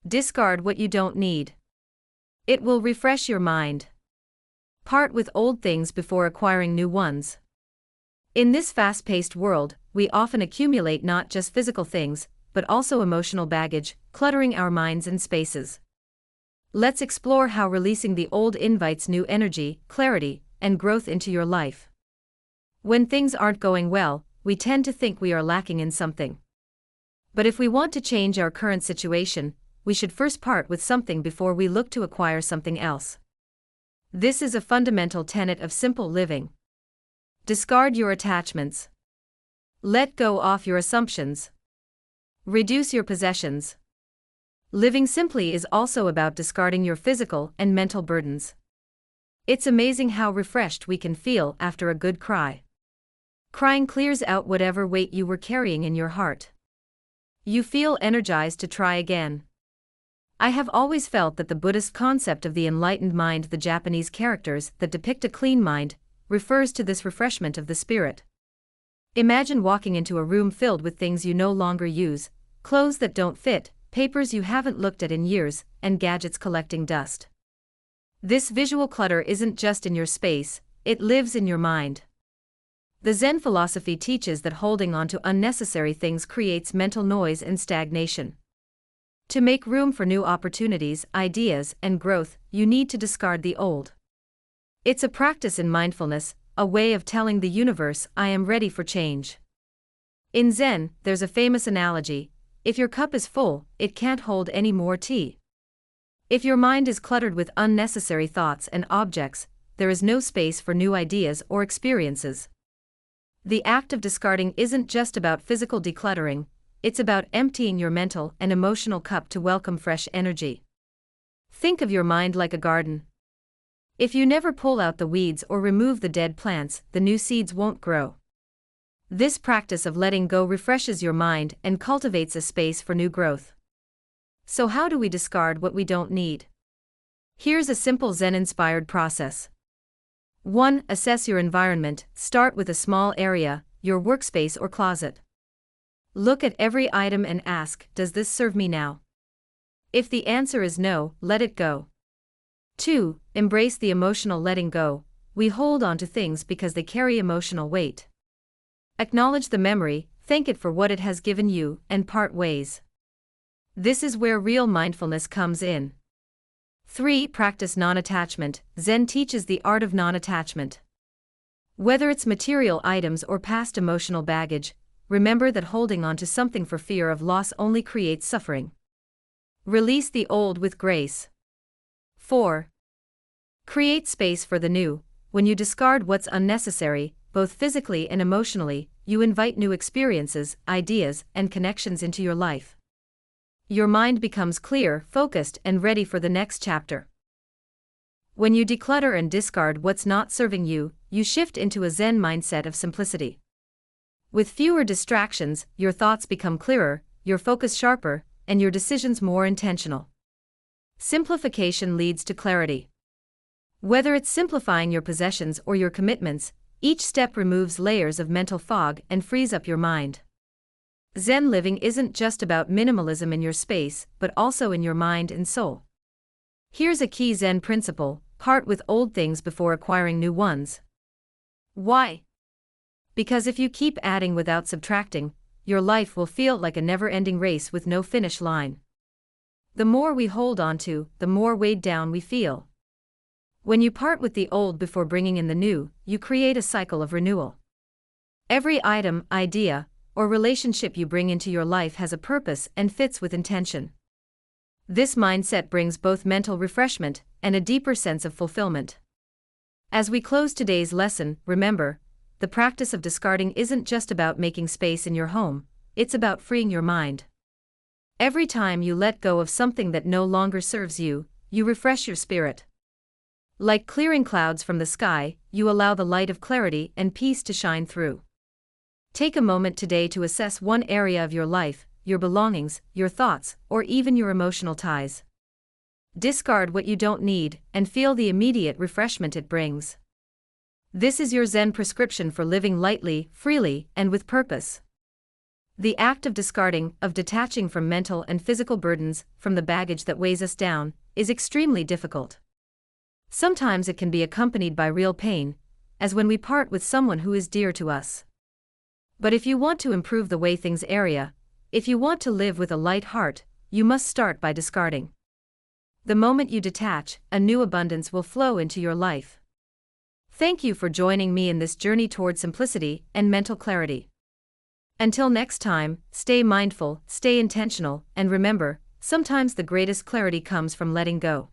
Discard what you don't need. It will refresh your mind. Part with old things before acquiring new ones. In this fast-paced world, we often accumulate not just physical things, but also emotional baggage, cluttering our minds and spaces. Let's explore how releasing the old invites new energy, clarity, and growth into your life. When things aren't going well, we tend to think we are lacking in something. But if we want to change our current situation, we should first part with something before we look to acquire something else. This is a fundamental tenet of simple living. Discard your attachments. Let go of your assumptions. Reduce your possessions. Living simply is also about discarding your physical and mental burdens. It's amazing how refreshed we can feel after a good cry. Crying clears out whatever weight you were carrying in your heart. You feel energized to try again. I have always felt that the Buddhist concept of the enlightened mind, the Japanese characters that depict a clean mind, refers to this refreshment of the spirit. Imagine walking into a room filled with things you no longer use, clothes that don't fit, papers you haven't looked at in years, and gadgets collecting dust. This visual clutter isn't just in your space, it lives in your mind. The Zen philosophy teaches that holding on to unnecessary things creates mental noise and stagnation. To make room for new opportunities, ideas, and growth, you need to discard the old. It's a practice in mindfulness, a way of telling the universe, I am ready for change. In Zen, there's a famous analogy: if your cup is full, it can't hold any more tea. If your mind is cluttered with unnecessary thoughts and objects, there is no space for new ideas or experiences. The act of discarding isn't just about physical decluttering, it's about emptying your mental and emotional cup to welcome fresh energy. Think of your mind like a garden. If you never pull out the weeds or remove the dead plants, the new seeds won't grow. This practice of letting go refreshes your mind and cultivates a space for new growth. So how do we discard what we don't need? Here's a simple Zen-inspired process. 1. Assess your environment. Start with a small area, your workspace or closet. Look at every item and ask, does this serve me now? If the answer is no, let it go. 2. Embrace the emotional letting go. We hold on to things because they carry emotional weight. Acknowledge the memory, thank it for what it has given you, and part ways. This is where real mindfulness comes in. 3. Practice non-attachment. Zen teaches the art of non-attachment. Whether it's material items or past emotional baggage, remember that holding on to something for fear of loss only creates suffering. Release the old with grace. 4. Create space for the new. When you discard what's unnecessary, both physically and emotionally, you invite new experiences, ideas, and connections into your life. Your mind becomes clear, focused, and ready for the next chapter. When you declutter and discard what's not serving you, you shift into a Zen mindset of simplicity. With fewer distractions, your thoughts become clearer, your focus sharper, and your decisions more intentional. Simplification leads to clarity. Whether it's simplifying your possessions or your commitments, each step removes layers of mental fog and frees up your mind. Zen living isn't just about minimalism in your space, but also in your mind and soul. Here's a key Zen principle: part with old things before acquiring new ones. Why? Because if you keep adding without subtracting, your life will feel like a never-ending race with no finish line. The more we hold on to, the more weighed down we feel. When you part with the old before bringing in the new, you create a cycle of renewal. Every item, idea, or relationship you bring into your life has a purpose and fits with intention. This mindset brings both mental refreshment and a deeper sense of fulfillment. As we close today's lesson, remember, the practice of discarding isn't just about making space in your home, it's about freeing your mind. Every time you let go of something that no longer serves you, you refresh your spirit. Like clearing clouds from the sky, you allow the light of clarity and peace to shine through. Take a moment today to assess one area of your life, your belongings, your thoughts, or even your emotional ties. Discard what you don't need, and feel the immediate refreshment it brings. This is your Zen prescription for living lightly, freely, and with purpose. The act of discarding, of detaching from mental and physical burdens, from the baggage that weighs us down, is extremely difficult. Sometimes it can be accompanied by real pain, as when we part with someone who is dear to us. But if you want to improve the way things area, if you want to live with a light heart, you must start by discarding. The moment you detach, a new abundance will flow into your life. Thank you for joining me in this journey toward simplicity and mental clarity. Until next time, stay mindful, stay intentional, and remember, sometimes the greatest clarity comes from letting go.